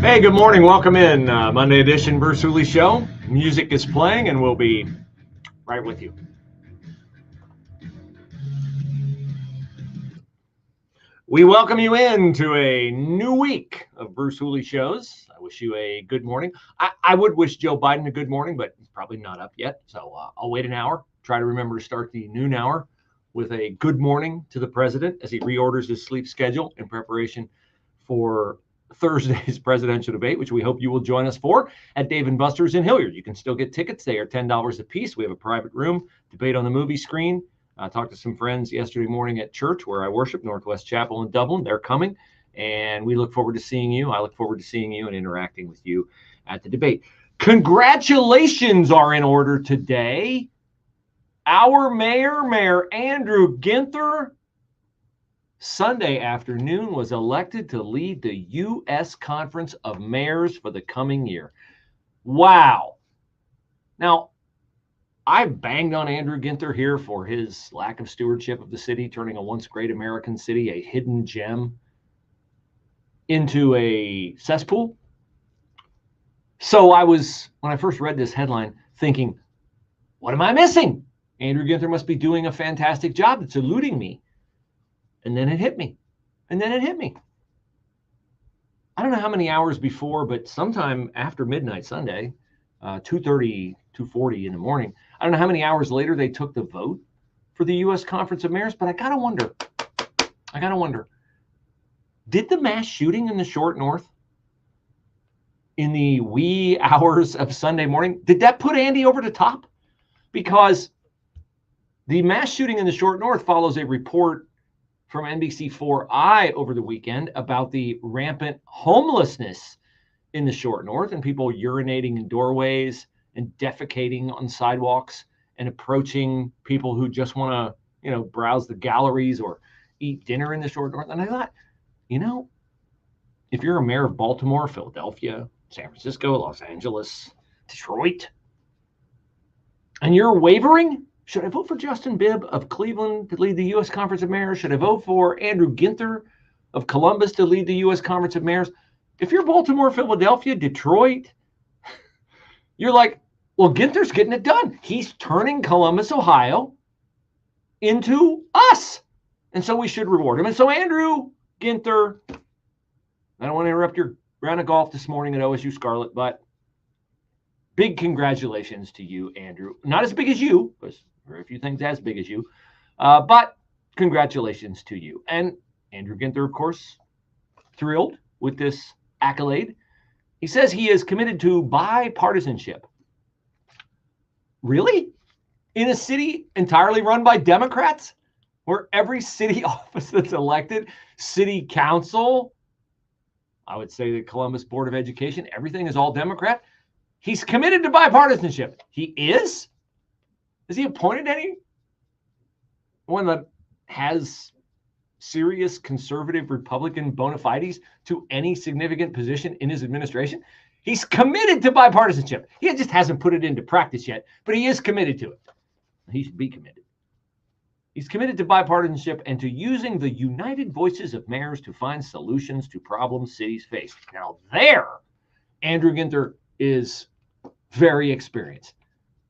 Hey, good morning. Welcome in. Monday edition Bruce Hooley Show. Music is playing, and we'll be right with you. We welcome you into a new week of Bruce Hooley shows. I wish you a good morning. I would wish Joe Biden a good morning, but he's probably not up yet. So I'll wait an hour. Try to remember to start the noon hour with a good morning to the president as he reorders his sleep schedule in preparation for Thursday's presidential debate, which we hope you will join us for at Dave & Buster's in Hilliard. You can still get tickets. They are $10 a piece. We have a private room, debate on the movie screen. I talked to some friends yesterday morning at church where I worship, Northwest Chapel in Dublin. They're coming, and we look forward to seeing you. I look forward to seeing you and interacting with you at the debate. Congratulations are in order today. Our mayor, Mayor Andrew Ginther, Sunday afternoon was elected to lead the U.S. Conference of Mayors for the coming year. Wow. Now, I banged on Andrew Ginther here for his lack of stewardship of the city, turning a once great American city, a hidden gem, into a cesspool. So I was, when I first read this headline, thinking, what am I missing? Andrew Ginther must be doing a fantastic job. It's eluding me. And then it hit me. I don't know how many hours before, but sometime after midnight Sunday, 2:30, 2:40 in the morning, I don't know how many hours later they took the vote for the U.S. Conference of Mayors, but I gotta wonder, did the mass shooting in the short north in the wee hours of Sunday morning, did that put Andy over the top? Because the mass shooting in the short north follows a report from NBC4i over the weekend about the rampant homelessness in the short north and people urinating in doorways and defecating on sidewalks and approaching people who just want to, browse the galleries or eat dinner in the short north. And I thought, if you're a mayor of Baltimore, Philadelphia, San Francisco, Los Angeles, Detroit, and you're wavering, should I vote for Justin Bibb of Cleveland to lead the U.S. Conference of Mayors? Should I vote for Andrew Ginther of Columbus to lead the U.S. Conference of Mayors? If you're Baltimore, Philadelphia, Detroit, you're like, well, Ginther's getting it done. He's turning Columbus, Ohio into us. And so we should reward him. And so Andrew Ginther, I don't want to interrupt your round of golf this morning at OSU Scarlet, but big congratulations to you, Andrew. Not as big as you, because very few things as big as you, but congratulations to you. And Andrew Ginther, of course, thrilled with this accolade. He says he is committed to bipartisanship. Really? In a city entirely run by Democrats, where every city office that's elected, city council, I would say the Columbus Board of Education, everything is all Democrat. He's committed to bipartisanship. He is? Has he appointed anyone that has serious conservative Republican bona fides to any significant position in his administration? He's committed to bipartisanship. He just hasn't put it into practice yet, but he is committed to it. He should be committed. He's committed to bipartisanship and to using the united voices of mayors to find solutions to problems cities face. Now there, Andrew Ginther is very experienced.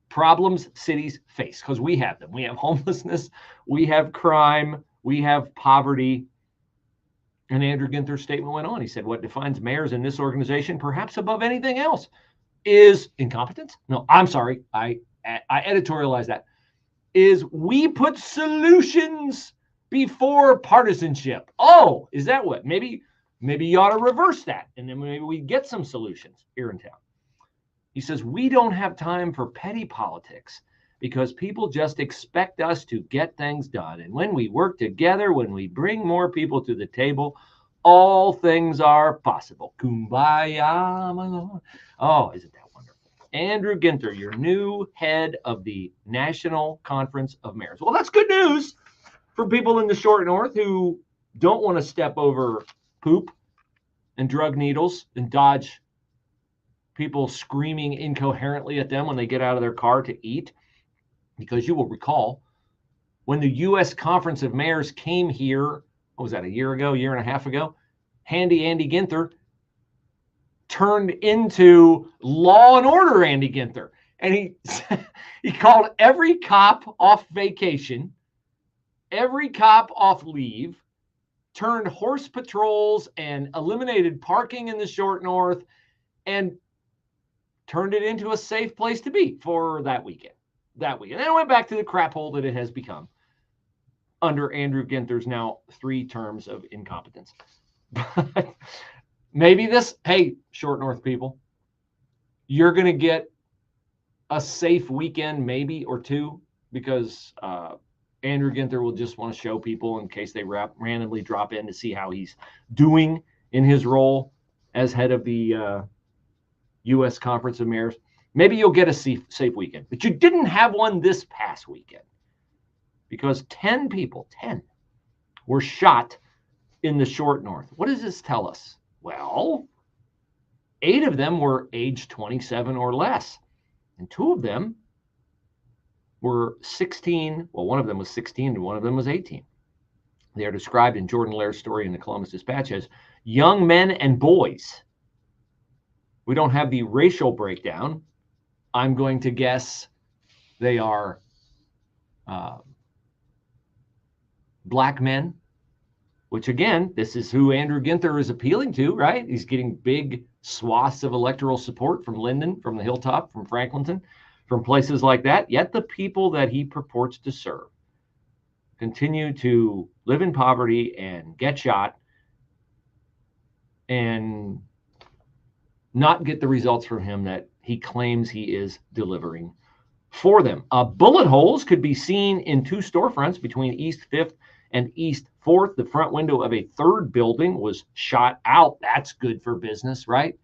Problems cities face, because we have them. We have homelessness, we have crime, we have poverty. And Andrew Ginther's statement went on. He said, what defines mayors in this organization, perhaps above anything else, is incompetence. No, I'm sorry. I editorialized that. Is we put solutions before partisanship. Oh, is that what? Maybe you ought to reverse that. And then maybe we get some solutions here in town. He says, we don't have time for petty politics because people just expect us to get things done. And when we work together, when we bring more people to the table, all things are possible. Kumbaya, my Lord. Oh, isn't that wonderful? Andrew Ginther, your new head of the National Conference of Mayors. Well, that's good news for people in the short north who don't want to step over poop and drug needles and dodge people screaming incoherently at them when they get out of their car to eat. Because you will recall when the U.S. Conference of Mayors came here, what was that, a year and a half ago? Handy Andy Ginther turned into Law and Order Andy Ginther. And he called every cop off vacation, every cop off leave, turned horse patrols and eliminated parking in the short north, and turned it into a safe place to be for that weekend. Then it went back to the crap hole that it has become under Andrew Ginther's now 3 terms of incompetence. But maybe hey, short north people, you're going to get a safe weekend, maybe, or 2, because Andrew Ginther will just want to show people in case they randomly drop in to see how he's doing in his role as head of the U.S. Conference of Mayors. Maybe you'll get a safe weekend, but you didn't have one this past weekend because 10 people were shot in the short north. What does this tell us? Well, 8 of them were age 27 or less, and 2 of them were 16. Well, one of them was 16 and one of them was 18. They are described in Jordan Laird's story in the Columbus Dispatch as young men and boys. We don't have the racial breakdown. I'm going to guess they are black men, which again, this is who Andrew Ginther is appealing to, right? He's getting big swaths of electoral support from Linden, from the Hilltop, from Franklinton, from places like that. Yet the people that he purports to serve continue to live in poverty and get shot and not get the results from him that he claims he is delivering for them. Bullet holes could be seen in 2 storefronts between East 5th and East 4th. The front window of a 3rd building was shot out. That's good for business, right?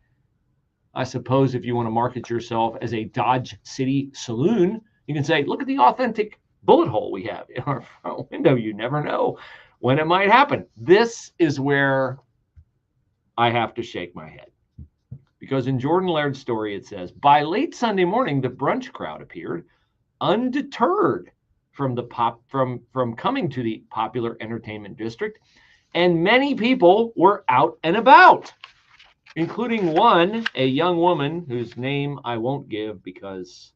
I suppose if you want to market yourself as a Dodge City saloon, you can say, look at the authentic bullet hole we have in our front window. You never know when it might happen. This is where I have to shake my head. Because in Jordan Laird's story, it says, by late Sunday morning, the brunch crowd appeared, undeterred from coming to the popular entertainment district, and many people were out and about, including a young woman whose name I won't give because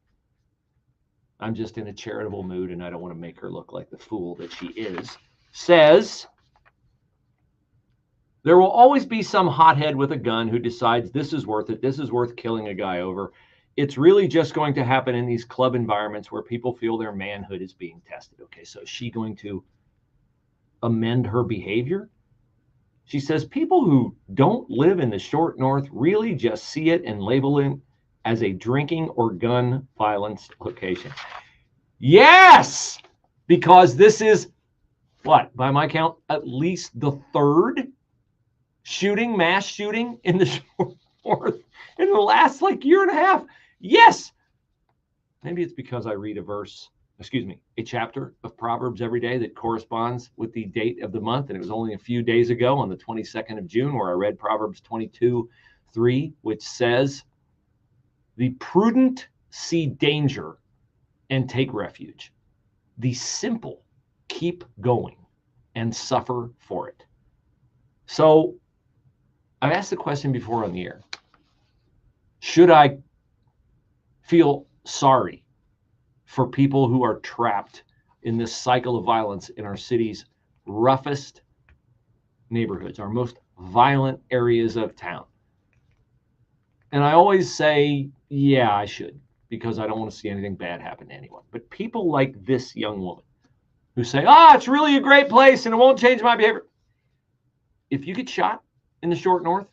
I'm just in a charitable mood and I don't want to make her look like the fool that she is, says, there will always be some hothead with a gun who decides this is worth it. This is worth killing a guy over. It's really just going to happen in these club environments where people feel their manhood is being tested. Okay, so is she going to amend her behavior? She says people who don't live in the short north really just see it and label it as a drinking or gun violence location. Yes, because this is, what, by my count, at least the 3rd mass shooting in the short north in the last year and a half. Yes. Maybe it's because I read a chapter of Proverbs every day that corresponds with the date of the month. And it was only a few days ago on the 22nd of June where I read Proverbs 22:3, which says, the prudent see danger and take refuge. The simple keep going and suffer for it. So I've asked the question before on the air. Should I feel sorry for people who are trapped in this cycle of violence in our city's roughest neighborhoods, our most violent areas of town? And I always say, yeah, I should, because I don't want to see anything bad happen to anyone. But people like this young woman who say, it's really a great place and it won't change my behavior. If you get shot in the short north,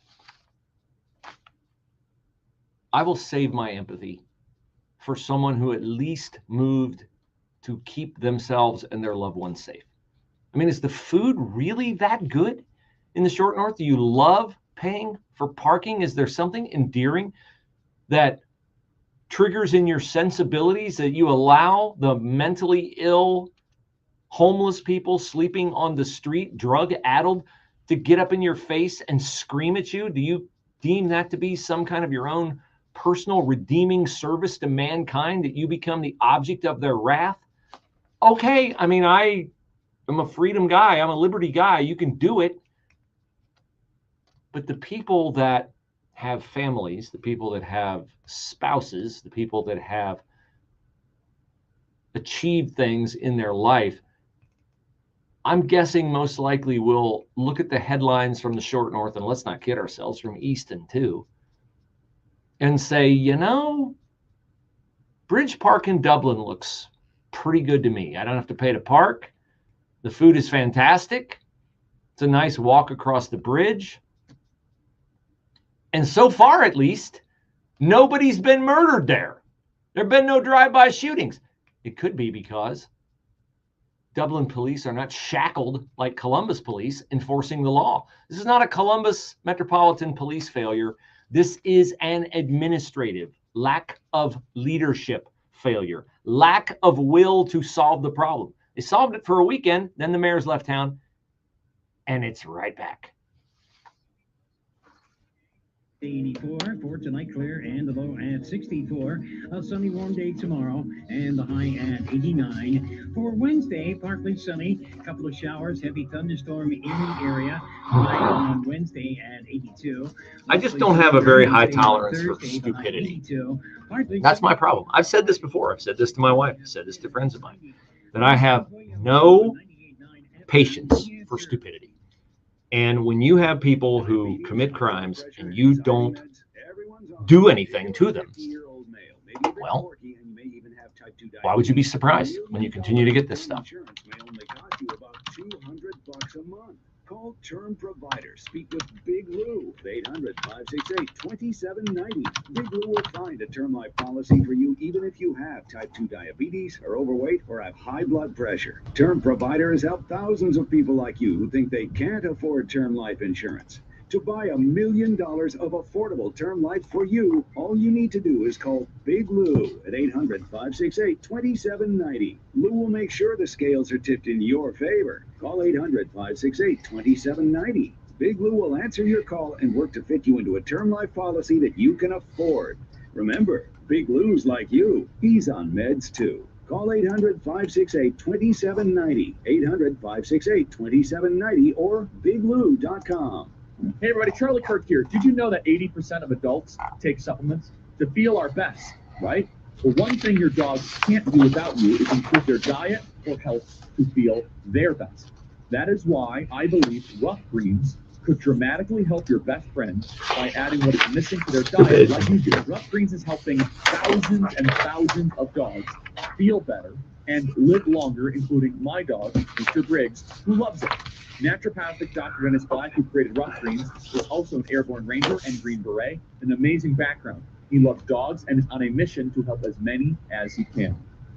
I will save my empathy for someone who at least moved to keep themselves and their loved ones safe. I mean, is the food really that good in the short north? Do you love paying for parking? Is there something endearing that triggers in your sensibilities that you allow the mentally ill, homeless people sleeping on the street, drug-addled, to get up in your face and scream at you? Do you deem that to be some kind of your own personal redeeming service to mankind, that you become the object of their wrath? Okay, I mean, I am a freedom guy. I'm a liberty guy. You can do it. But the people that have families, the people that have spouses, the people that have achieved things in their life, I'm guessing most likely will look at the headlines from the short north, and let's not kid ourselves, from Easton too, and say, you know, Bridge Park in Dublin looks pretty good to me. I don't have to pay to park. The food is fantastic. It's a nice walk across the bridge. And so far, at least, nobody's been murdered there. There have been no drive-by shootings. It could be because Dublin police are not shackled like Columbus police enforcing the law. This is not a Columbus Metropolitan Police failure. This is an administrative lack of leadership failure, lack of will to solve the problem. They solved it for a weekend, then the mayor's left town, and it's right back. 84 for tonight, clear and the low at 64. A sunny warm day tomorrow and the high at 89. For Wednesday, partly sunny, a couple of showers, heavy thunderstorm in the area. High on Wednesday at 82. I just don't have a very high tolerance for stupidity. That's my problem. I've said this before. I've said this to my wife. I've said this to friends of mine, that I have no patience for stupidity. And when you have people who commit crimes and you don't do anything to them, well, why would you be surprised when you continue to get this stuff? Call Term Provider. Speak with Big Lou. 800-568-2790. Big Lou will find a term life policy for you even if you have type 2 diabetes, are overweight, or have high blood pressure. Term Provider has helped thousands of people like you who think they can't afford term life insurance. To buy $1 million of affordable term life for you, all you need to do is call Big Lou at 800-568-2790. Lou will make sure the scales are tipped in your favor. Call 800-568-2790. Big Lou will answer your call and work to fit you into a term life policy that you can afford. Remember, Big Lou's like you. He's on meds too. Call 800-568-2790, 800-568-2790, or biglou.com. Hey everybody, Charlie Kirk here. Did you know that 80% of adults take supplements to feel our best, right? Well, one thing your dog can't do without you is improve their diet or health to feel their best. That is why I believe Rough Greens could dramatically help your best friend by adding what is missing to their diet like you do. Rough Greens is helping thousands and thousands of dogs feel better and live longer, including my dog, Mr. Briggs, who loves it. Naturopathic Dr. Dennis Black, who created Rough Greens, is also an airborne ranger and Green Beret, an amazing background. He loves dogs and is on a mission to help as many as he can.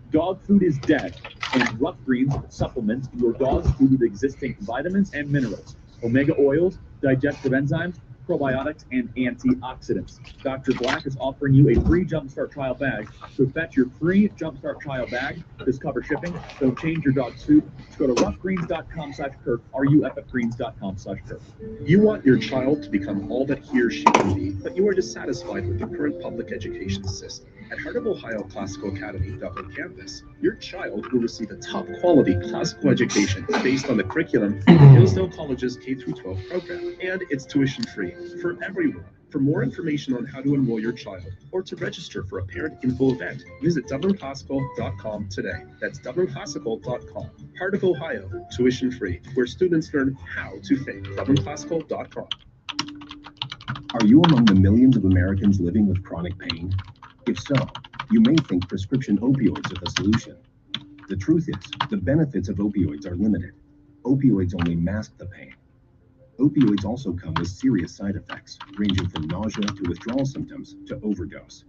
Dog food is dead, and Rough Greens supplements your dog's food with existing vitamins and minerals, omega oils, digestive enzymes, probiotics, and antioxidants. Dr. Black is offering you a free Jumpstart trial bag. So fetch your free Jumpstart trial bag. Discover shipping. Don't change your dog's food. Just go to roughgreens.com/Kirk, ruffgreens.com/Kirk. You want your child to become all that he or she can be, but you are dissatisfied with the current public education system. At Heart of Ohio Classical Academy Dublin campus, your child will receive a top quality classical education based on the curriculum of Hillsdale College's K-12 program, and it's tuition free for everyone. For more information on how to enroll your child or to register for a parent info event, visit dublinclassical.com today. That's dublinclassical.com. Heart of Ohio, tuition free, where students learn how to think. dublinclassical.com. Are you among the millions of Americans living with chronic pain? If so, you may think prescription opioids are the solution. The truth is, the benefits of opioids are limited. Opioids only mask the pain. Opioids also come with serious side effects, ranging from nausea to withdrawal symptoms to overdose.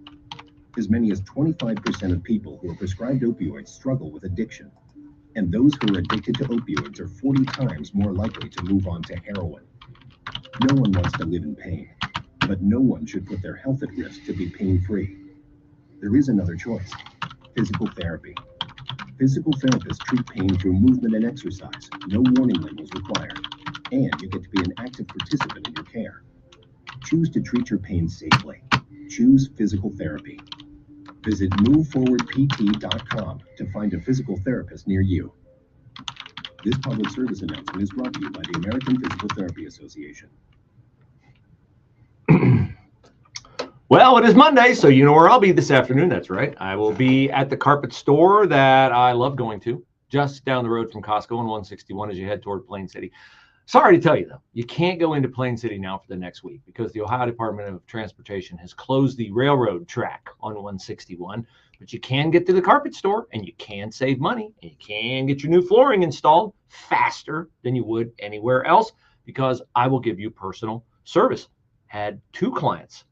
As many as 25% of people who are prescribed opioids struggle with addiction. And those who are addicted to opioids are 40 times more likely to move on to heroin. No one wants to live in pain, but no one should put their health at risk to be pain-free. There is another choice: physical therapy. Physical therapists treat pain through movement and exercise, no warning labels required, and you get to be an active participant in your care. Choose to treat your pain safely. Choose physical therapy. Visit moveforwardpt.com to find a physical therapist near you. This public service announcement is brought to you by the American Physical Therapy Association. Well, it is Monday, so you know where I'll be this afternoon. That's right. I will be at the carpet store that I love going to, just down the road from Costco on 161 as you head toward Plain City. Sorry to tell you, though, you can't go into Plain City now for the next week because the Ohio Department of Transportation has closed the railroad track on 161. But you can get to the carpet store and you can save money and you can get your new flooring installed faster than you would anywhere else because I will give you personal service. Had 2 clients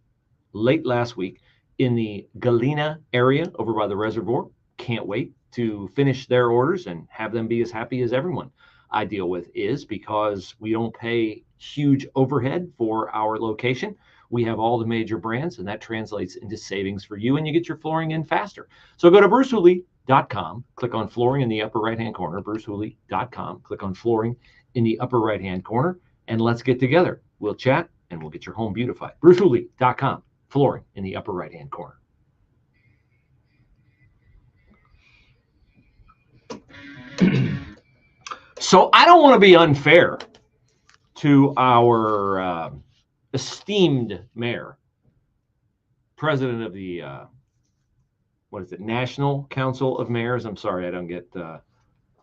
late last week in the Galena area over by the reservoir. Can't wait to finish their orders and have them be as happy as everyone I deal with is, because we don't pay huge overhead for our location. We have all the major brands, and that translates into savings for you, and you get your flooring in faster. So go to brucehooley.com, click on flooring in the upper right-hand corner, brucehooley.com, click on flooring in the upper right-hand corner, and let's get together. We'll chat, and we'll get your home beautified. brucehooley.com. Flooring in the upper right-hand corner. So I don't want to be unfair to our esteemed mayor, president of the, National Council of Mayors. I'm sorry, I don't get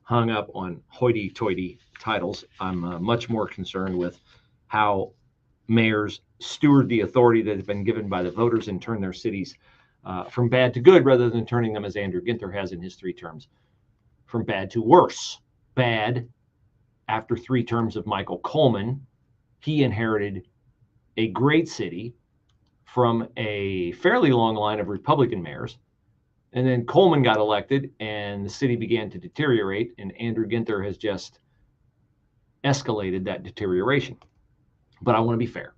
hung up on hoity-toity titles. I'm much more concerned with how mayors steward the authority that has been given by the voters and turn their cities from bad to good, rather than turning them, as Andrew Ginther has in his 3 terms, from bad to worse. Bad, after 3 terms of Michael Coleman, he inherited a great city from a fairly long line of Republican mayors. And then Coleman got elected and the city began to deteriorate, and Andrew Ginther has just escalated that deterioration. But I want to be fair.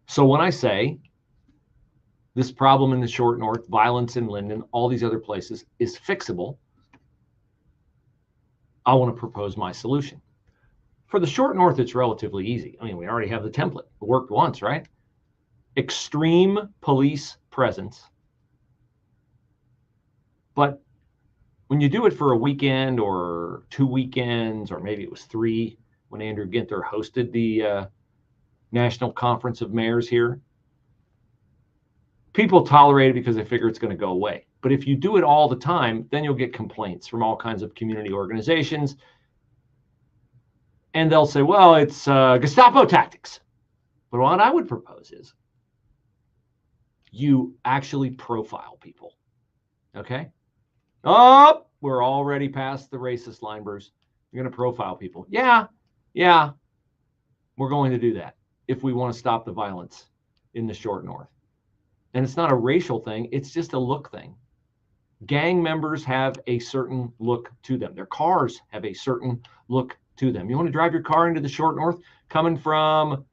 So when I say this problem in the short north, violence in Linden, all these other places is fixable, I want to propose my solution. For the short north, it's relatively easy. I mean, we already have the template. It worked once, right? Extreme police presence. But when you do it for a weekend or 2 weekends, or maybe it was 3 when Andrew Ginther hosted the National Conference of Mayors here, people tolerate it because they figure it's going to go away. But if you do it all the time, then you'll get complaints from all kinds of community organizations. And they'll say, well, it's Gestapo tactics. But what I would propose is you actually profile people. Okay? Oh, we're already past the racist line, Bruce. You're going to profile people. Yeah, we're going to do that if we want to stop the violence in the short north. And it's not a racial thing. It's just a look thing. Gang members have a certain look to them. Their cars have a certain look to them. You want to drive your car into the short north, coming from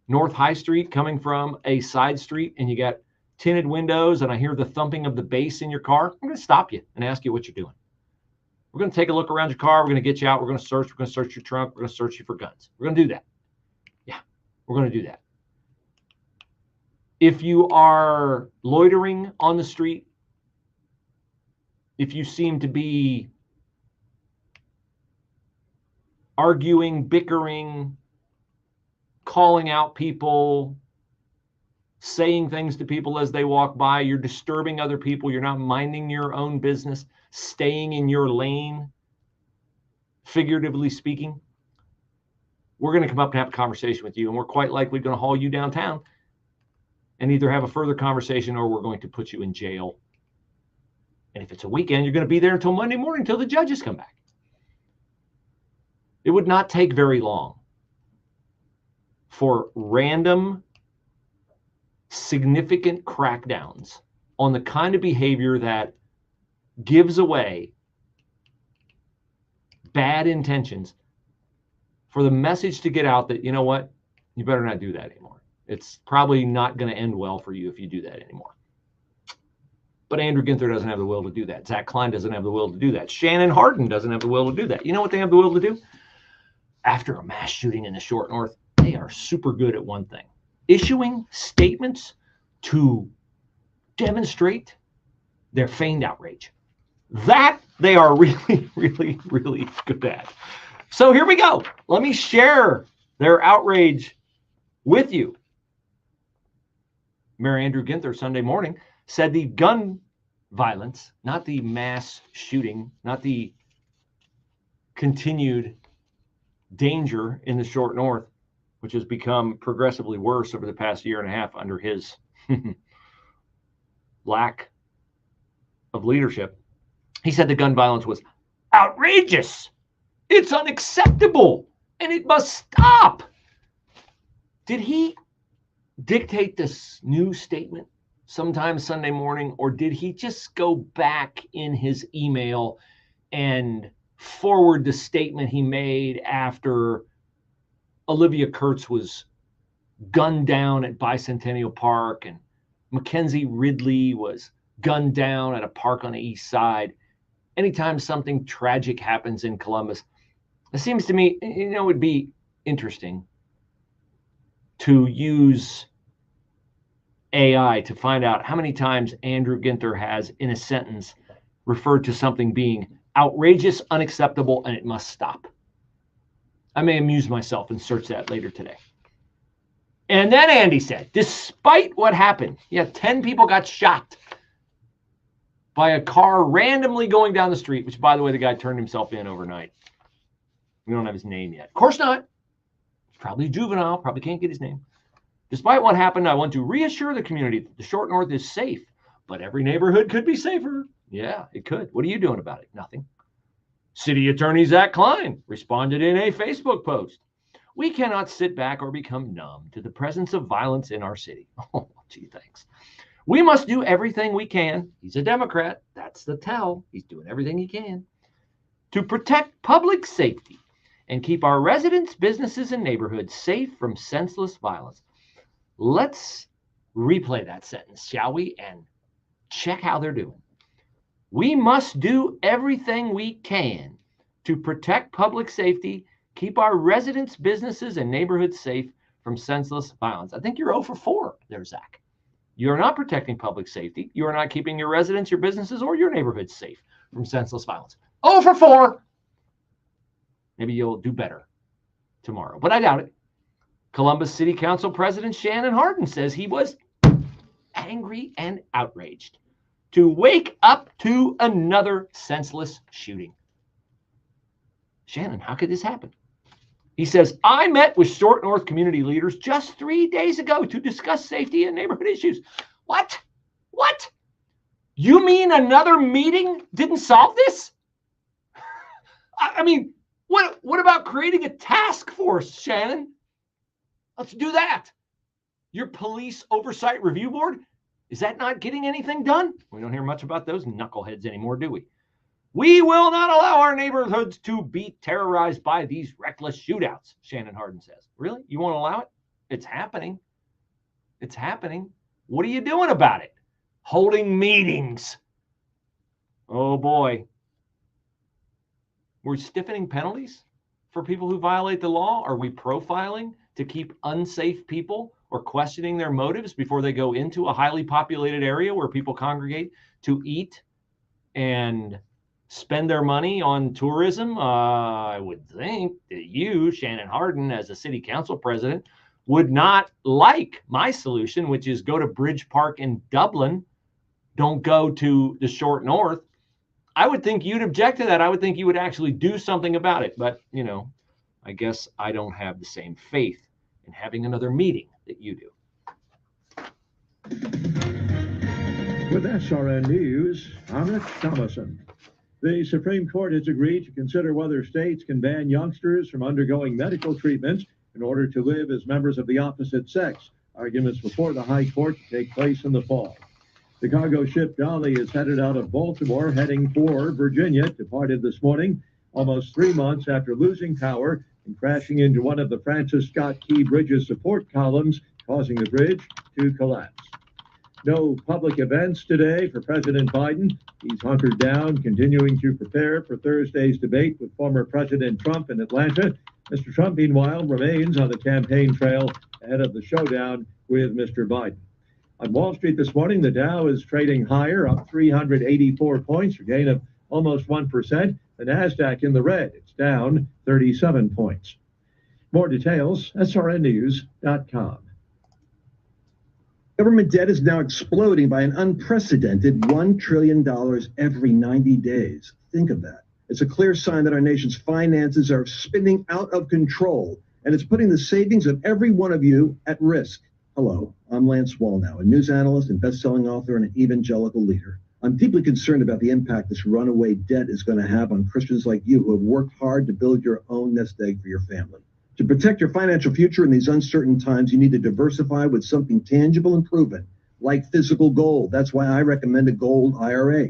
North High Street, coming from a side street, and you got tinted windows, and I hear the thumping of the bass in your car, I'm going to stop you and ask you what you're doing. We're going to take a look around your car. We're going to get you out. We're going to search your trunk. We're going to search you for guns. We're going to do that. Yeah, we're going to do that. If you are loitering on the street, if you seem to be arguing, bickering, calling out people, saying things to people as they walk by, you're disturbing other people, you're not minding your own business, staying in your lane, figuratively speaking, we're going to come up and have a conversation with you, and we're quite likely going to haul you downtown and either have a further conversation or we're going to put you in jail. And if it's a weekend, you're going to be there until Monday morning, until the judges come back. It would not take very long for random, significant crackdowns on the kind of behavior that gives away bad intentions, for the message to get out that, you know what, you better not do that anymore. It's probably not going to end well for you if you do that anymore. But Andrew Ginther doesn't have the will to do that. Zach Klein doesn't have the will to do that. Shannon Hardin doesn't have the will to do that. You know what they have the will to do? After a mass shooting in the short north, they are super good at one thing: issuing statements to demonstrate their feigned outrage. That they are really, really, really good at. So here we go. Let me share their outrage with you. Mayor Andrew Ginther Sunday morning said the gun violence, not the mass shooting, not the continued danger in the short north, which has become progressively worse over the past year and a half under his lack of leadership. He said the gun violence was outrageous. It's unacceptable, and it must stop. Did he dictate this new statement sometime Sunday morning, or did he just go back in his email and forward the statement he made after Olivia Kurtz was gunned down at Bicentennial Park and Mackenzie Ridley was gunned down at a park on the east side? Anytime something tragic happens in Columbus, it seems to me, it would be interesting to use AI to find out how many times Andrew Ginther has in a sentence referred to something being outrageous, unacceptable, and it must stop. I may amuse myself and search that later today. And then Andy said, despite what happened, 10 people got shot by a car randomly going down the street, which, by the way, the guy turned himself in overnight. We don't have his name yet. Of course not. He's probably a juvenile, probably can't get his name. Despite what happened, I want to reassure the community that the short north is safe, but every neighborhood could be safer. Yeah, it could. What are you doing about it? Nothing. City Attorney Zach Klein responded in a Facebook post. We cannot sit back or become numb to the presence of violence in our city. Oh, gee, thanks. We must do everything we can. He's a Democrat. That's the tell. He's doing everything he can to protect public safety and keep our residents, businesses, and neighborhoods safe from senseless violence. Let's replay that sentence, shall we? And check how they're doing. We must do everything we can to protect public safety, keep our residents, businesses, and neighborhoods safe from senseless violence. I think you're 0 for 4 there, Zach. You're not protecting public safety. You are not keeping your residents, your businesses, or your neighborhoods safe from senseless violence. 0 for 4. Maybe you'll do better tomorrow, but I doubt it. Columbus City Council President Shannon Hardin says he was angry and outraged to wake up to another senseless shooting. Shannon, how could this happen? He says, I met with Short North community leaders just 3 days ago to discuss safety and neighborhood issues. What? What? You mean another meeting didn't solve this? I mean, what about creating a task force, Shannon? Let's do that. Your police oversight review board, is that not getting anything done? We don't hear much about those knuckleheads anymore, do we? We will not allow our neighborhoods to be terrorized by these reckless shootouts, Shannon Hardin says. Really? You won't allow it? It's happening. It's happening. What are you doing about it? Holding meetings. Oh, boy. We're stiffening penalties for people who violate the law? Are we profiling to keep unsafe people or questioning their motives before they go into a highly populated area where people congregate to eat and spend their money on tourism? I would think that you, Shannon Hardin, as a city council president, would not like my solution, which is go to Bridge Park in Dublin. Don't go to the Short North. I would think you'd object to that. I would think you would actually do something about it. But, I guess I don't have the same faith in having another meeting that you do. With SRN News, I'm Rick Thomason. The Supreme Court has agreed to consider whether states can ban youngsters from undergoing medical treatments in order to live as members of the opposite sex. Arguments before the High Court take place in the fall. The cargo ship Dolly is headed out of Baltimore, heading for Virginia, departed this morning, almost 3 months after losing power and crashing into one of the Francis Scott Key Bridge's support columns, causing the bridge to collapse. No public events today for President Biden. He's hunkered down, continuing to prepare for Thursday's debate with former President Trump in Atlanta. Mr. Trump, meanwhile, remains on the campaign trail ahead of the showdown with Mr. Biden. On Wall Street this morning, the Dow is trading higher, up 384 points, a gain of almost 1%. The NASDAQ in the red, it's down 37 points. More details, srnnews.com. Government debt is now exploding by an unprecedented $1 trillion every 90 days. Think of that. It's a clear sign that our nation's finances are spinning out of control, and it's putting the savings of every one of you at risk. Hello, I'm Lance Wallnow, a news analyst and best-selling author and an evangelical leader. I'm deeply concerned about the impact this runaway debt is going to have on Christians like you who have worked hard to build your own nest egg for your family. To protect your financial future in these uncertain times, you need to diversify with something tangible and proven, like physical gold. That's why I recommend a gold IRA.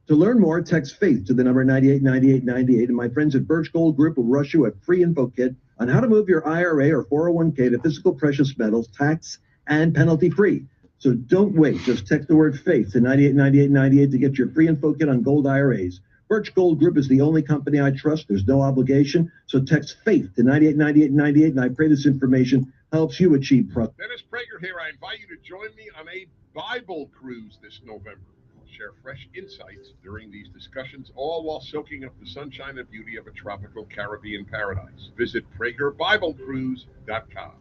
To learn more, text FAITH to the number 989898, and my friends at Birch Gold Group will rush you a free info kit on how to move your IRA or 401k to physical precious metals, tax and penalty free. So don't wait. Just text the word FAITH to 989898 to get your free info kit on gold IRAs. Birch Gold Group is the only company I trust. There's no obligation. So text FAITH to 989898, and I pray this information helps you achieve prosperity. Dennis Prager here. I invite you to join me on a Bible cruise this November. I'll share fresh insights during these discussions, all while soaking up the sunshine and beauty of a tropical Caribbean paradise. Visit PragerBibleCruise.com.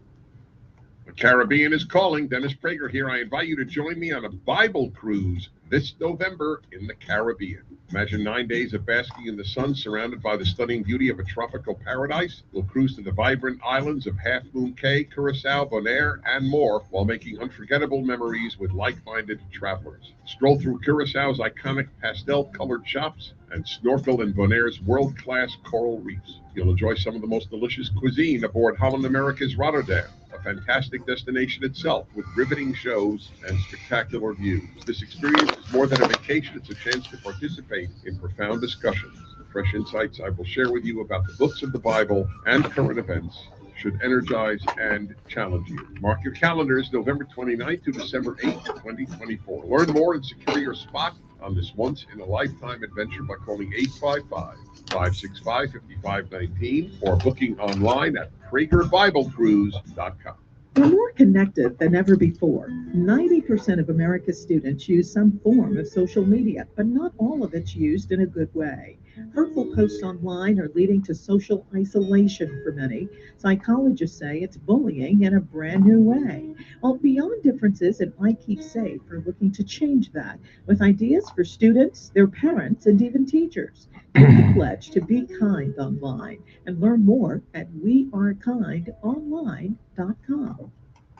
The Caribbean is calling. Dennis Prager here. I invite you to join me on a Bible cruise this November in the Caribbean. Imagine 9 days of basking in the sun, surrounded by the stunning beauty of a tropical paradise. We'll cruise to the vibrant islands of Half Moon Cay, Curacao, Bonaire, and more, while making unforgettable memories with like-minded travelers. Stroll through Curaçao's iconic pastel-colored shops and snorkel in Bonaire's world-class coral reefs. You'll enjoy some of the most delicious cuisine aboard Holland America's Rotterdam, a fantastic destination itself with riveting shows and spectacular views. This experience is more than a vacation. It's a chance to participate in profound discussions. The fresh insights I will share with you about the books of the Bible and current events should energize and challenge you. Mark your calendars, November 29th to December 8th, 2024. Learn more and secure your spot on this once-in-a-lifetime adventure by calling 855-565-5519 or booking online at PragerBibleCruise.com. We're more connected than ever before. 90% of America's students use some form of social media, but not all of it's used in a good way. Hurtful posts online are leading to social isolation for many. Psychologists say it's bullying in a brand new way. Well, Beyond Differences and I Keep Safe are looking to change that with ideas for students, their parents, and even teachers. Take the pledge to be kind online and learn more at wearekindonline.com.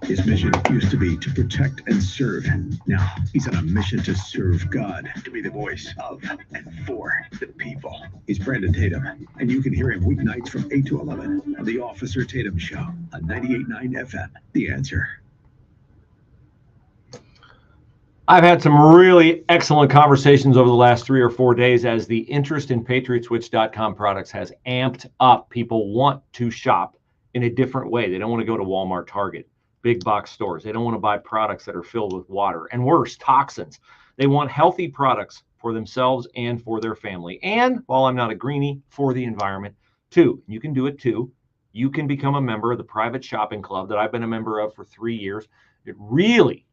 His mission used to be to protect and serve. Now he's on a mission to serve God, to be the voice of and for the people. He's Brandon Tatum, and you can hear him weeknights from 8 to 11 on The Officer Tatum Show on 98.9 FM. The Answer. I've had some really excellent conversations over the last 3 or 4 days as the interest in PatriotSwitch.com products has amped up. People want to shop in a different way. They don't want to go to Walmart, Target, big box stores. They don't want to buy products that are filled with water and worse, toxins. They want healthy products for themselves and for their family. And while I'm not a greenie, for the environment too. You can do it too. You can become a member of the private shopping club that I've been a member of for 3 years. It really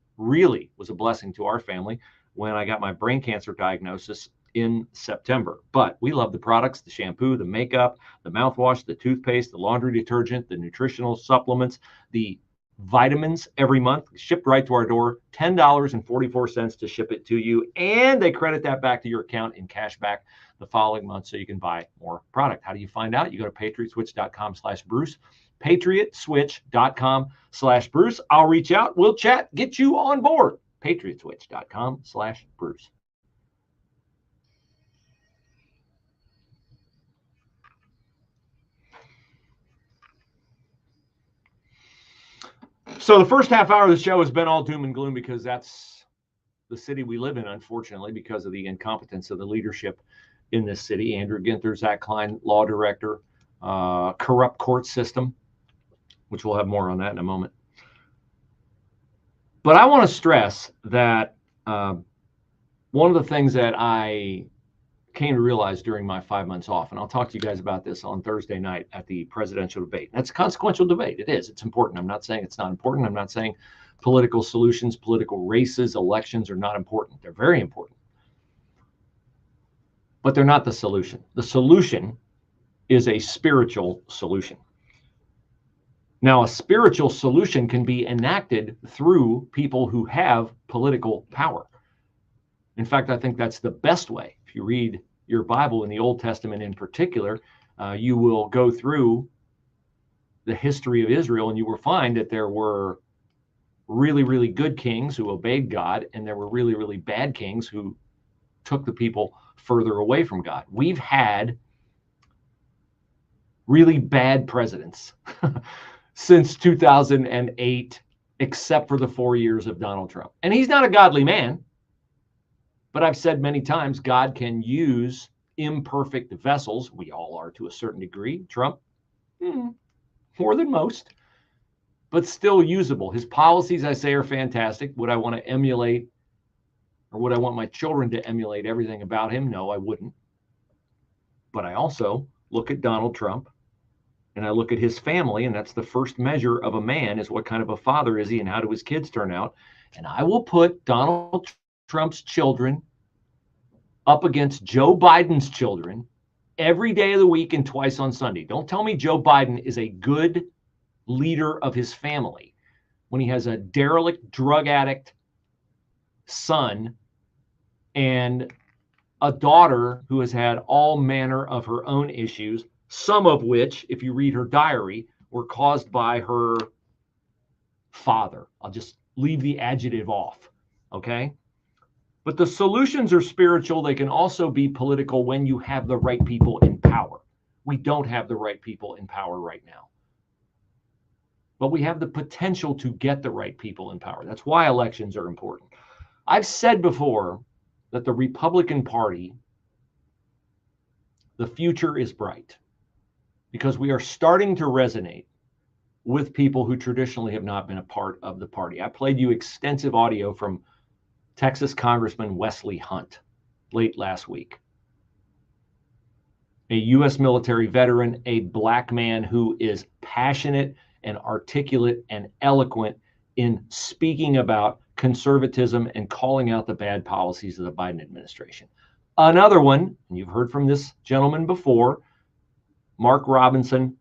was a blessing to our family when I got my brain cancer diagnosis in September. But we love the products, the shampoo, the makeup, the mouthwash, the toothpaste, the laundry detergent, the nutritional supplements, the vitamins every month, shipped right to our door, $10.44 to ship it to you. And they credit that back to your account in cash back the following month so you can buy more product. How do you find out? You go to patriotswitch.com/Bruce. patriotswitch.com/Bruce. I'll reach out. We'll chat. Get you on board. patriotswitch.com/Bruce. So the first half hour of the show has been all doom and gloom because that's the city we live in, unfortunately, because of the incompetence of the leadership in this city. Andrew Ginther, Zach Klein, law director, corrupt court system, which we'll have more on that in a moment. But I want to stress that one of the things that I came to realize during my 5 months off, and I'll talk to you guys about this on Thursday night at the presidential debate. That's a consequential debate. It is. It's important. I'm not saying it's not important. I'm not saying political solutions, political races, elections are not important. They're very important. But they're not the solution. The solution is a spiritual solution. Now, a spiritual solution can be enacted through people who have political power. In fact, I think that's the best way. If you read your Bible in the Old Testament in particular, you will go through the history of Israel and you will find that there were really, really good kings who obeyed God, and there were really, really bad kings who took the people further away from God. We've had really bad presidents since 2008, except for the 4 years of Donald Trump. And he's not a godly man, but I've said many times, God can use imperfect vessels. We all are to a certain degree. Trump, more than most, but still usable. His policies, I say, are fantastic. Would I want to emulate, or would I want my children to emulate everything about him? No, I wouldn't. But I also look at Donald Trump, and I look at his family, and that's the first measure of a man, is what kind of a father is he and how do his kids turn out. And I will put Donald Trump's children up against Joe Biden's children every day of the week and twice on Sunday. Don't tell me Joe Biden is a good leader of his family when he has a derelict, drug addict son and a daughter who has had all manner of her own issues, some of which, if you read her diary, were caused by her father. I'll just leave the adjective off, okay? But the solutions are spiritual. They can also be political when you have the right people in power. We don't have the right people in power right now. But we have the potential to get the right people in power. That's why elections are important. I've said before that the Republican Party, the future is bright, because we are starting to resonate with people who traditionally have not been a part of the party. I played you extensive audio from Texas Congressman Wesley Hunt late last week. A U.S. military veteran, a black man who is passionate and articulate and eloquent in speaking about conservatism and calling out the bad policies of the Biden administration. Another one, and you've heard from this gentleman before, Mark Robinson,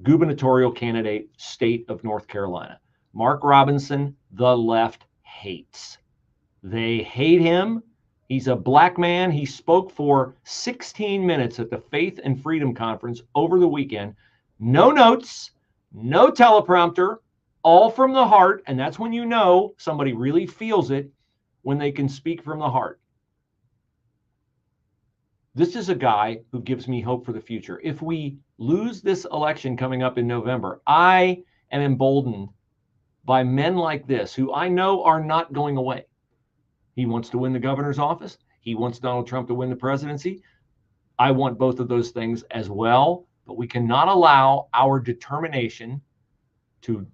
gubernatorial candidate, state of North Carolina. Mark Robinson, the left hates. They hate him. He's a black man. He spoke for 16 minutes at the Faith and Freedom Conference over the weekend. No notes, no teleprompter, all from the heart. And that's when you know somebody really feels it, when they can speak from the heart. This is a guy who gives me hope for the future. If we lose this election coming up in November, I am emboldened by men like this, who I know are not going away. He wants to win the governor's office. He wants Donald Trump to win the presidency. I want both of those things as well, but we cannot allow our determination to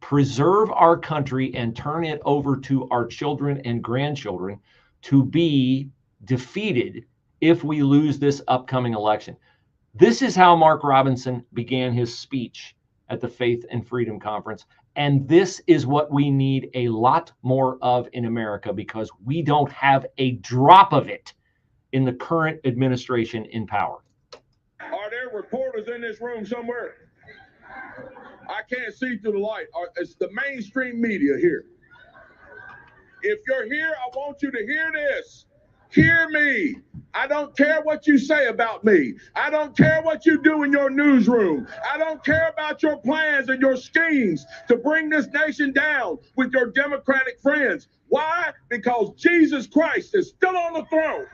preserve our country and turn it over to our children and grandchildren to be defeated if we lose this upcoming election. This is how Mark Robinson began his speech at the Faith and Freedom Conference. And this is what we need a lot more of in America, because we don't have a drop of it in the current administration in power. Are there reporters in this room somewhere? I can't see through the light. It's the mainstream media here. If you're here, I want you to hear this. Hear me. I don't care what you say about me. I don't care what you do in your newsroom. I don't care about your plans and your schemes to bring this nation down with your Democratic friends. Why? Because Jesus Christ is still on the throne.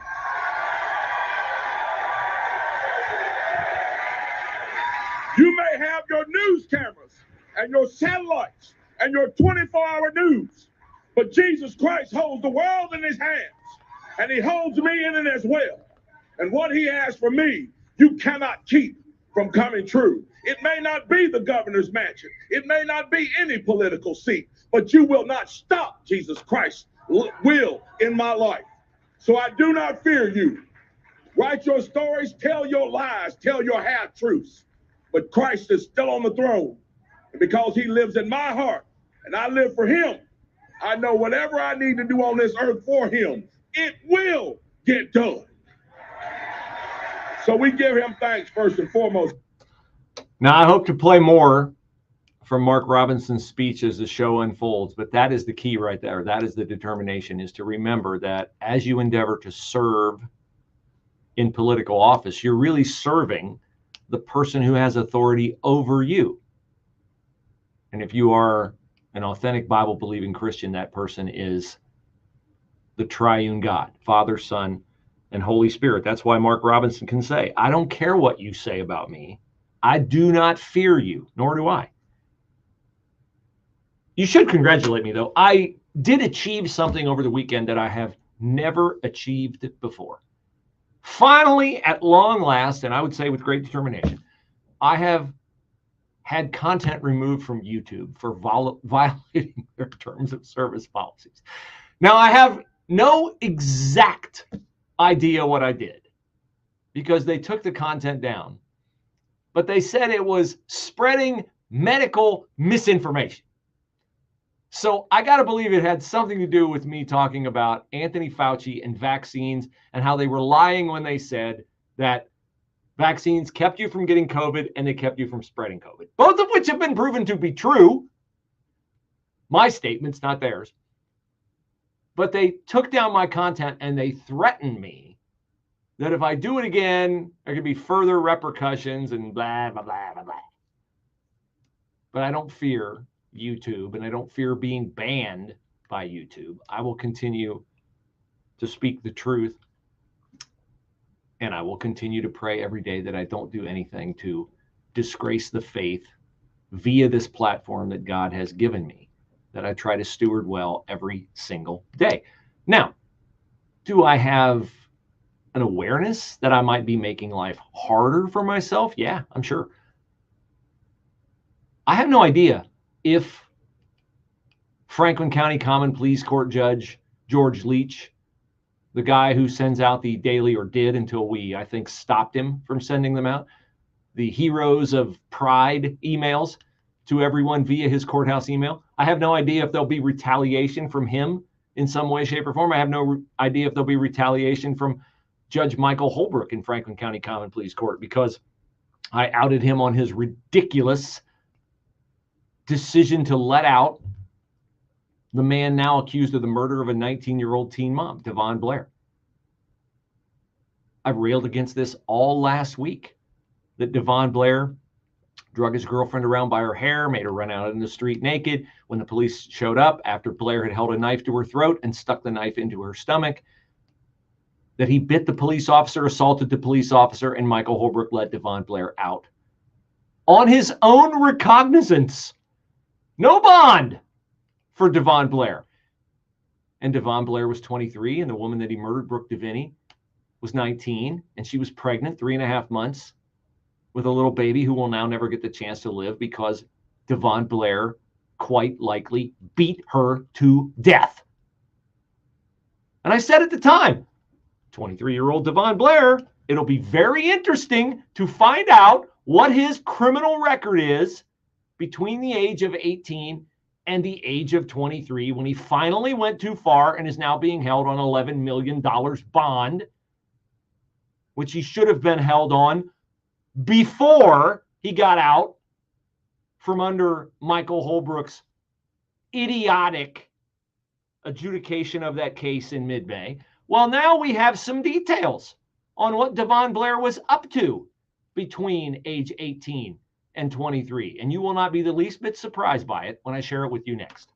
You may have your news cameras and your satellites and your 24-hour news, but Jesus Christ holds the world in his hands. And he holds me in it as well. And what he has for me, you cannot keep from coming true. It may not be the governor's mansion. It may not be any political seat, but you will not stop Jesus Christ's will in my life. So I do not fear you. Write your stories, tell your lies, tell your half-truths. But Christ is still on the throne. And because he lives in my heart and I live for him, I know whatever I need to do on this earth for him, it will get done. So we give him thanks first and foremost. Now, I hope to play more from Mark Robinson's speech as the show unfolds, but that is the key right there. That is the determination, is to remember that as you endeavor to serve in political office, you're really serving the person who has authority over you. And if you are an authentic Bible-believing Christian, that person is the triune God, Father, Son, and Holy Spirit. That's why Mark Robinson can say, I don't care what you say about me. I do not fear you, nor do I. You should congratulate me, though. I did achieve something over the weekend that I have never achieved before. Finally, at long last, and I would say with great determination, I have had content removed from YouTube for violating their terms of service policies. Now, I have no exact idea what I did because they took the content down, but they said it was spreading medical misinformation. So I got to believe it had something to do with me talking about Anthony Fauci and vaccines and how they were lying when they said that vaccines kept you from getting COVID and they kept you from spreading COVID, both of which have been proven to be true. My statements, not theirs. But they took down my content and they threatened me that if I do it again, there could be further repercussions and blah, blah, blah, blah, blah. But I don't fear YouTube, and I don't fear being banned by YouTube. I will continue to speak the truth, and I will continue to pray every day that I don't do anything to disgrace the faith via this platform that God has given me, that I try to steward well every single day. Now, do I have an awareness that I might be making life harder for myself? Yeah, I'm sure. I have no idea if Franklin County Common Pleas Court Judge George Leach, the guy who sends out the daily, or did until we, I think, stopped him from sending them out, the Heroes of Pride emails to everyone via his courthouse email. I have no idea if there'll be retaliation from him in some way, shape, or form. I have no idea if there'll be retaliation from Judge Michael Holbrook in Franklin County Common Pleas Court because I outed him on his ridiculous decision to let out the man now accused of the murder of a 19-year-old teen mom, Devon Blair. I've railed against this all last week, that Devon Blair drug his girlfriend around by her hair, made her run out in the street naked. When the police showed up after Blair had held a knife to her throat and stuck the knife into her stomach, that he bit the police officer, assaulted the police officer, and Michael Holbrook let Devon Blair out on his own recognizance. No bond for Devon Blair. And Devon Blair was 23, and the woman that he murdered, Brooke DeVinny, was 19, and she was pregnant 3.5 months with a little baby who will now never get the chance to live because Devon Blair quite likely beat her to death. And I said at the time, 23-year-old Devon Blair, it'll be very interesting to find out what his criminal record is between the age of 18 and the age of 23, when he finally went too far and is now being held on $11 million bond, which he should have been held on before he got out from under Michael Holbrook's idiotic adjudication of that case in mid-May. Well, now we have some details on what Devon Blair was up to between age 18 and 23, and you will not be the least bit surprised by it when I share it with you next.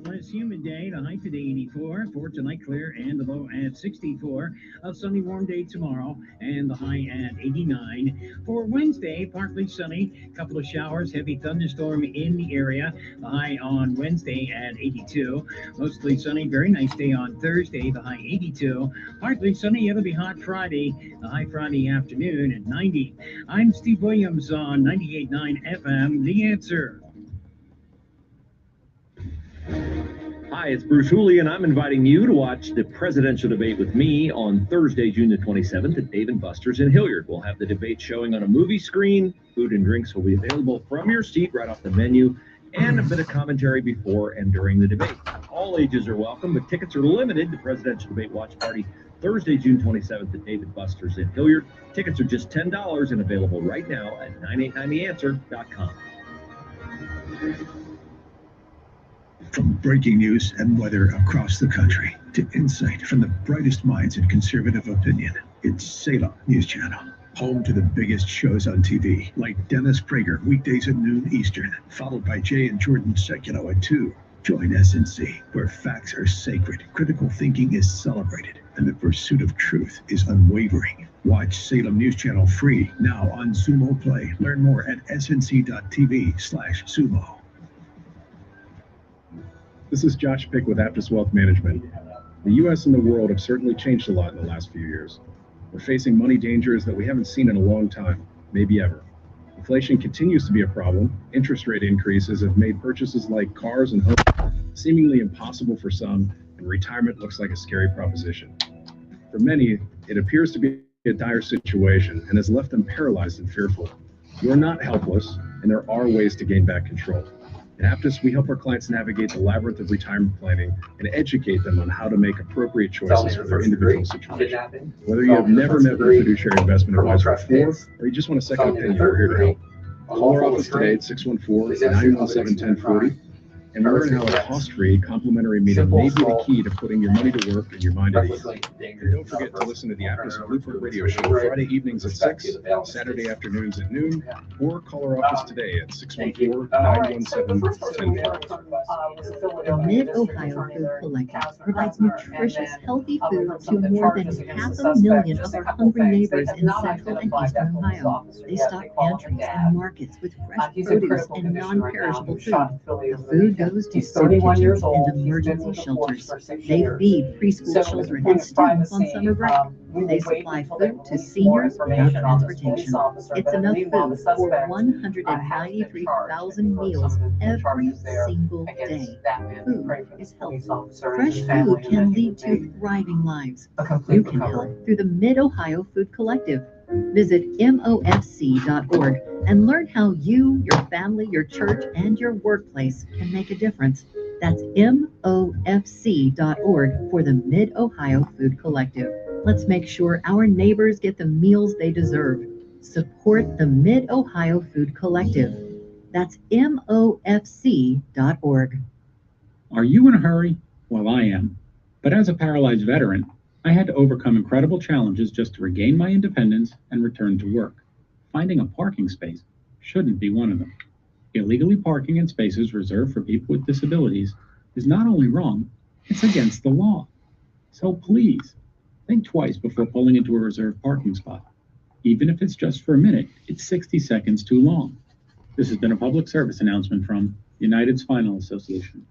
Less humid day, the high today 84, for tonight clear and the low at 64. A sunny warm day tomorrow and the high at 89. For Wednesday, partly sunny, couple of showers, heavy thunderstorm in the area. The high on Wednesday at 82. Mostly sunny, very nice day on Thursday, the high 82. Partly sunny, it'll be hot Friday, the high Friday afternoon at 90. I'm Steve Williams on 98.9 FM, The Answer. Hi, it's Bruce Hooley, and I'm inviting you to watch the presidential debate with me on Thursday, June the 27th at Dave & Buster's in Hilliard. We'll have the debate showing on a movie screen. Food and drinks will be available from your seat right off the menu, and a bit of commentary before and during the debate. All ages are welcome, but tickets are limited. The presidential debate watch party Thursday, June 27th at Dave & Buster's in Hilliard. Tickets are just $10 and available right now at 989theanswer.com. From breaking news and weather across the country to insight from the brightest minds in conservative opinion, it's Salem News Channel, home to the biggest shows on TV, like Dennis Prager, weekdays at noon Eastern, followed by Jay and Jordan Sekulow at 2. Join SNC, where facts are sacred, critical thinking is celebrated, and the pursuit of truth is unwavering. Watch Salem News Channel free now on Sumo Play. Learn more at snc.tv/sumo. This is Josh Pick with Aptus Wealth Management. The U.S. and the world have certainly changed a lot in the last few years. We're facing money dangers that we haven't seen in a long time, maybe ever. Inflation continues to be a problem. Interest rate increases have made purchases like cars and homes seemingly impossible for some, and retirement looks like a scary proposition. For many, it appears to be a dire situation and has left them paralyzed and fearful. You're not helpless, and there are ways to gain back control. At Aptus, we help our clients navigate the labyrinth of retirement planning and educate them on how to make appropriate choices for their individual situation. Whether you have never met with a fiduciary investment advisor before, or you just want a second opinion, we're here to help. Call our office today at 614-917-1040 and learn how a cost-free complimentary meeting may be the key to putting your money to work and your mind at ease. And don't forget to listen to the Aptus Blueprint Radio Show Friday evenings at 6, Saturday afternoons at noon, or call our office today at 614-917-1040. The Mid-Ohio Food Collective provides nutritious, healthy food to more than 500,000 of our hungry neighbors in central and eastern Ohio. They stock pantries and markets with fresh produce and non-perishable food. The food goes to soup kitchens and emergency shelters. They feed preschool children and students on summer break. They supply food to seniors without transportation. It's enough food for 193,000 meals every single day. Food is health. Fresh food can lead to thriving lives. You can help through the Mid-Ohio Food Collective. Visit MOFC.org and learn how you, your family, your church, and your workplace can make a difference. That's MOFC.org for the Mid-Ohio Food Collective. Let's make sure our neighbors get the meals they deserve. Support the Mid-Ohio Food Collective. That's MOFC.org. Are you in a hurry? Well, I am. But as a paralyzed veteran, I had to overcome incredible challenges just to regain my independence and return to work. Finding a parking space shouldn't be one of them. Illegally parking in spaces reserved for people with disabilities is not only wrong, it's against the law. So please, think twice before pulling into a reserved parking spot. Even if it's just for a minute, it's 60 seconds too long. This has been a public service announcement from United Spinal Association.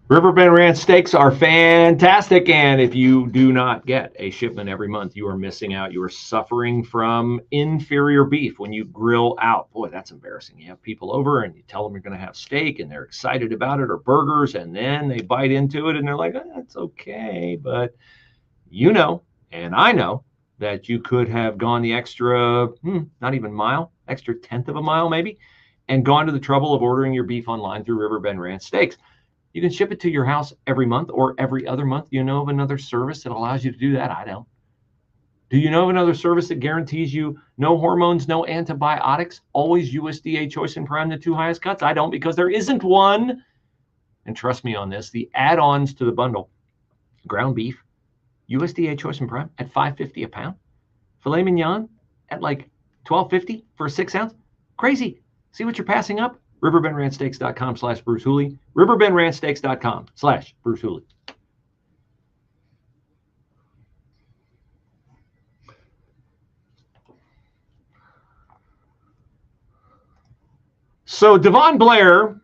Riverbend Ranch steaks are fantastic, and if you do not get a shipment every month, you are missing out. You are suffering from inferior beef when you grill out. Boy, that's embarrassing. You have people over and you tell them you're going to have steak and they're excited about it, or burgers, and then they bite into it and they're like, that's okay. But you know, and I know, that you could have gone the extra, not even mile, extra tenth of a mile maybe, and gone to the trouble of ordering your beef online through Riverbend Ranch Steaks. You can ship it to your house every month or every other month. You know of another service that allows you to do that? I don't. Do you know of another service that guarantees you no hormones, no antibiotics, always USDA Choice and Prime, the two highest cuts? I don't, because there isn't one. And trust me on this, the add-ons to the bundle, ground beef, USDA Choice and Prime at $5.50 a pound. Filet mignon at like $12.50 for a 6-ounce. Crazy. See what you're passing up? RiverbendRanchSteaks.com/Bruce Hooley. RiverbendRanchSteaks.com/Bruce Hooley. So Devon Blair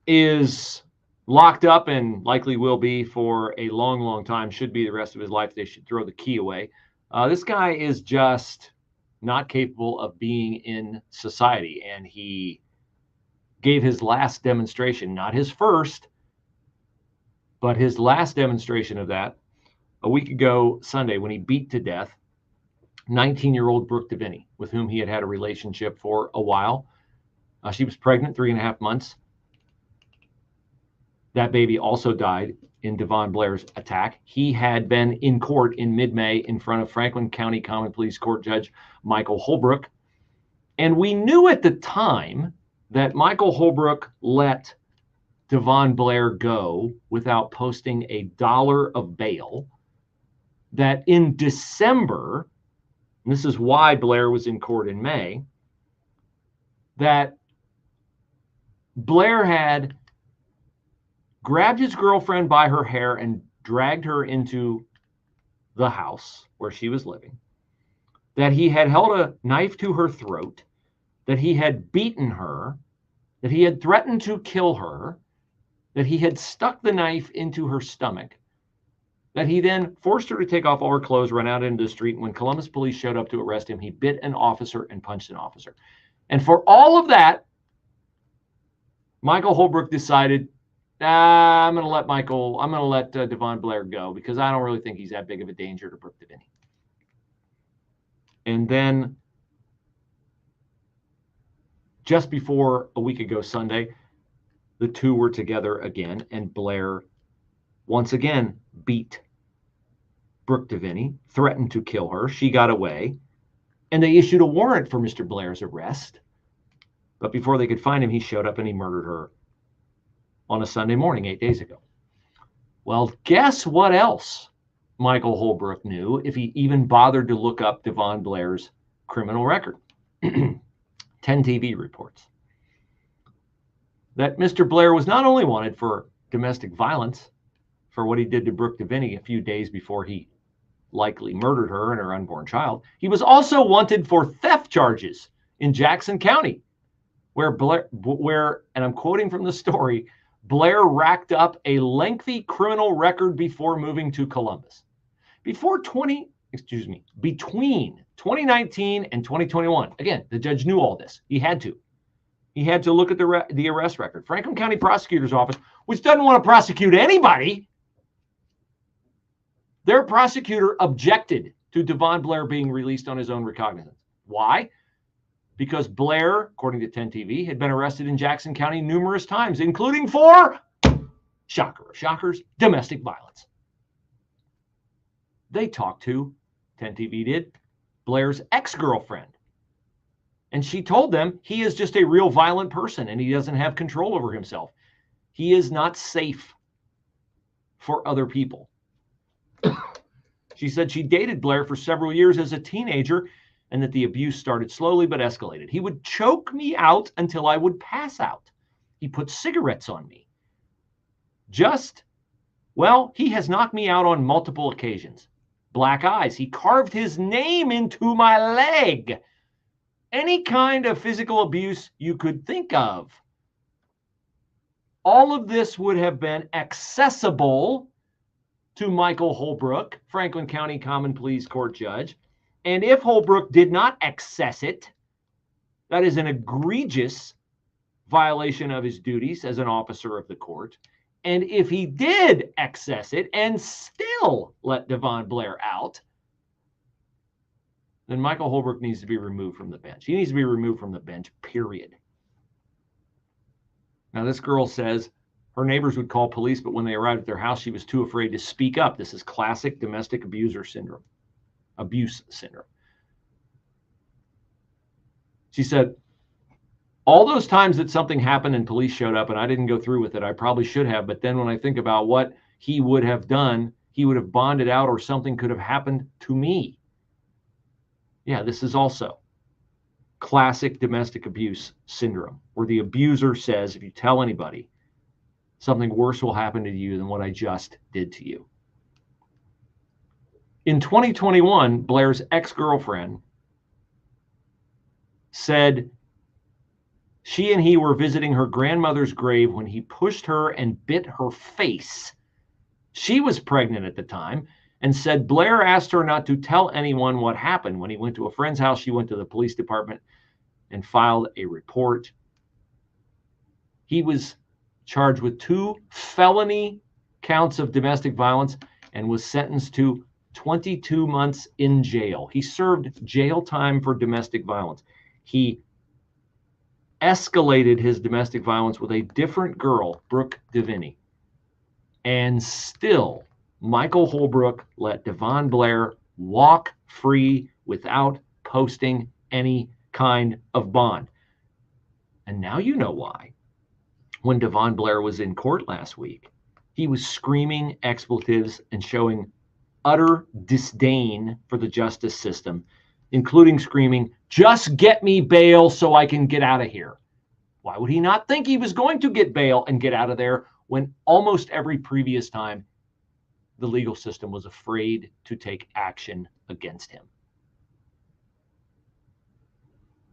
is locked up and likely will be for a long, long time. Should be the rest of his life. They should throw the key away. This guy is just not capable of being in society, and he gave his last demonstration, not his first, but his last demonstration of that a week ago Sunday when he beat to death 19-year-old Brooke Deviney, with whom he had had a relationship for a while. She was pregnant 3.5 months. That baby also died in Devon Blair's attack. He had been in court in mid-May in front of Franklin County Common Pleas Court Judge Michael Holbrook. And we knew at the time that Michael Holbrook let Devon Blair go without posting $1 of bail, that in December, and this is why Blair was in court in May, that Blair had grabbed his girlfriend by her hair and dragged her into the house where she was living, that he had held a knife to her throat, that he had beaten her, that he had threatened to kill her, that he had stuck the knife into her stomach, that he then forced her to take off all her clothes, run out into the street, and when Columbus police showed up to arrest him, he bit an officer and punched an officer. And for all of that, Michael Holbrook decided, I'm going to let Devon Blair go because I don't really think he's that big of a danger to Brooke Deviney. And then just before a week ago Sunday, the two were together again, and Blair once again beat Brooke Deviney, threatened to kill her. She got away, and they issued a warrant for Mr. Blair's arrest. But before they could find him, he showed up and he murdered her on a Sunday morning 8 days ago. Well, guess what else Michael Holbrook knew if he even bothered to look up Devon Blair's criminal record? 10 TV reports that Mr. Blair was not only wanted for domestic violence, for what he did to Brooke Deviney a few days before he likely murdered her and her unborn child, he was also wanted for theft charges in Jackson County, where, and I'm quoting from the story, Blair racked up a lengthy criminal record before moving to Columbus. Between 2019 and 2021, again, the judge knew all this. He had to. He had to look at the arrest record. Franklin County Prosecutor's Office, which doesn't want to prosecute anybody, their prosecutor objected to Devon Blair being released on his own recognizance. Why? Because Blair, according to 10 TV, had been arrested in Jackson County numerous times, including for, shocker of shockers, domestic violence. They talked to, 10 TV did, Blair's ex-girlfriend. And she told them he is just a real violent person and he doesn't have control over himself. He is not safe for other people. She said she dated Blair for several years as a teenager and that the abuse started slowly but escalated. He would choke me out until I would pass out. He put cigarettes on me. He has knocked me out on multiple occasions. Black eyes. He carved his name into my leg. Any kind of physical abuse you could think of. All of this would have been accessible to Michael Holbrook, Franklin County Common Pleas Court judge. And if Holbrook did not access it, that is an egregious violation of his duties as an officer of the court. And if he did access it and still let Devon Blair out, then Michael Holbrook needs to be removed from the bench. He needs to be removed from the bench, period. Now, this girl says her neighbors would call police, but when they arrived at their house, she was too afraid to speak up. This is classic domestic abuse syndrome. She said, all those times that something happened and police showed up and I didn't go through with it, I probably should have. But then when I think about what he would have done, he would have bonded out or something could have happened to me. Yeah, this is also classic domestic abuse syndrome, where the abuser says, if you tell anybody, something worse will happen to you than what I just did to you. In 2021, Blair's ex-girlfriend said she and he were visiting her grandmother's grave when he pushed her and bit her face. She was pregnant at the time and said Blair asked her not to tell anyone what happened. When he went to a friend's house, she went to the police department and filed a report. He was charged with 2 felony counts of domestic violence and was sentenced to 22 months in jail. He served jail time for domestic violence. He escalated his domestic violence with a different girl, Brooke Deviney. And still, Michael Holbrook let Devon Blair walk free without posting any kind of bond. And now you know why. When Devon Blair was in court last week, he was screaming expletives and showing utter disdain for the justice system, including screaming, "Just get me bail so I can get out of here." Why would he not think he was going to get bail and get out of there when almost every previous time the legal system was afraid to take action against him?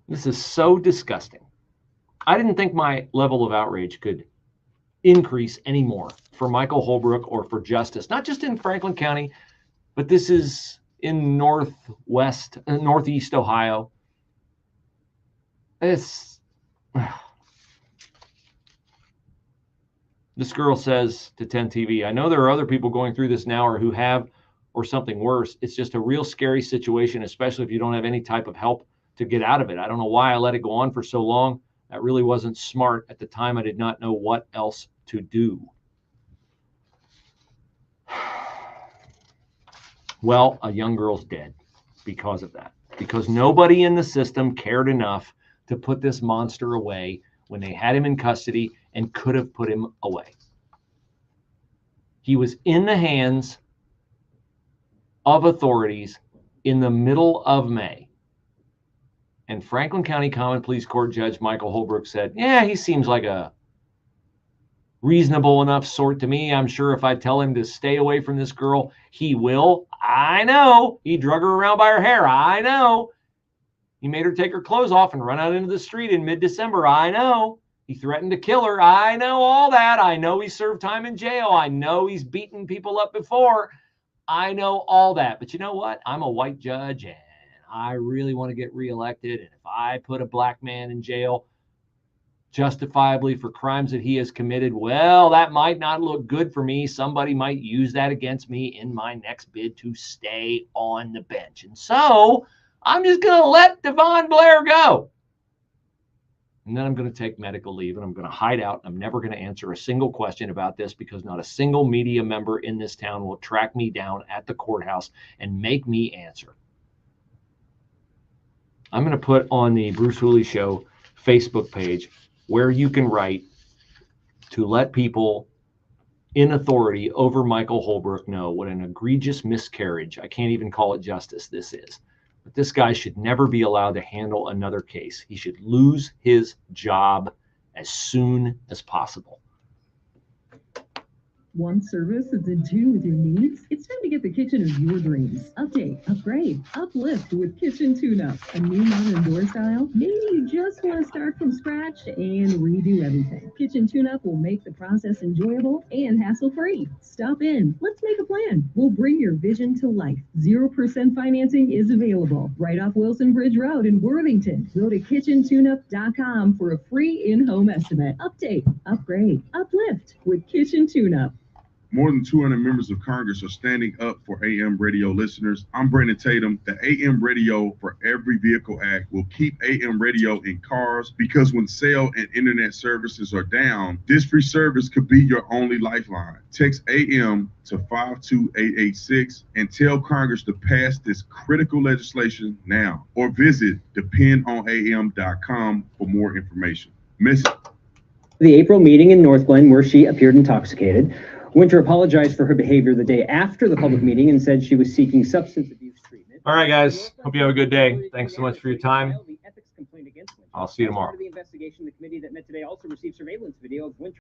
This is so disgusting. I didn't think my level of outrage could increase anymore for Michael Holbrook or for justice, not just in Franklin County, but this is in northeast Ohio. This girl says to 10 TV, "I know there are other people going through this now or who have or something worse. It's just a real scary situation, especially if you don't have any type of help to get out of it. I don't know why I let it go on for so long. That really wasn't smart. At the time, I did not know what else to do." Well, a young girl's dead because of that, because nobody in the system cared enough to put this monster away when they had him in custody and could have put him away. He was in the hands of authorities in the middle of May. And Franklin County Common Pleas Court Judge Michael Holbrook said, "Yeah, he seems like a reasonable enough sort to me. I'm sure if I tell him to stay away from this girl, he will." I know. He drug her around by her hair. I know. He made her take her clothes off and run out into the street in mid-December. I know. He threatened to kill her. I know all that. I know he served time in jail. I know he's beaten people up before. I know all that. But you know what? I'm a white judge, and I really want to get reelected. And if I put a black man in jail justifiably for crimes that he has committed, well, that might not look good for me. Somebody might use that against me in my next bid to stay on the bench. And so I'm just going to let Devon Blair go. And then I'm going to take medical leave and I'm going to hide out. I'm never going to answer a single question about this because not a single media member in this town will track me down at the courthouse and make me answer. I'm going to put on the Bruce Hooley Show Facebook page where you can write to let people in authority over Michael Holbrook know what an egregious miscarriage, I can't even call it justice, this is. But this guy should never be allowed to handle another case. He should lose his job as soon as possible. Want service that's in tune with your needs? It's time to get the kitchen of your dreams. Update, upgrade, uplift with Kitchen Tune-Up. A new modern door style? Maybe you just want to start from scratch and redo everything. Kitchen Tune-Up will make the process enjoyable and hassle-free. Stop in. Let's make a plan. We'll bring your vision to life. 0% financing is available right off Wilson Bridge Road in Worthington. Go to kitchentune-up.com for a free in-home estimate. Update, upgrade, uplift with Kitchen Tune-Up. More than 200 members of Congress are standing up for AM radio listeners. I'm Brandon Tatum. The AM Radio for Every Vehicle Act will keep AM radio in cars because when cell and internet services are down, this free service could be your only lifeline. Text AM to 52886 and tell Congress to pass this critical legislation now, or visit dependonam.com for more information. Miss The April meeting in North Glen where she appeared intoxicated. Winter apologized for her behavior the day after the public meeting and said she was seeking substance abuse treatment. All right, guys. Hope you have a good day. Thanks so much for your time. I'll see you tomorrow. The investigation, the committee that met today also received surveillance video of Winter.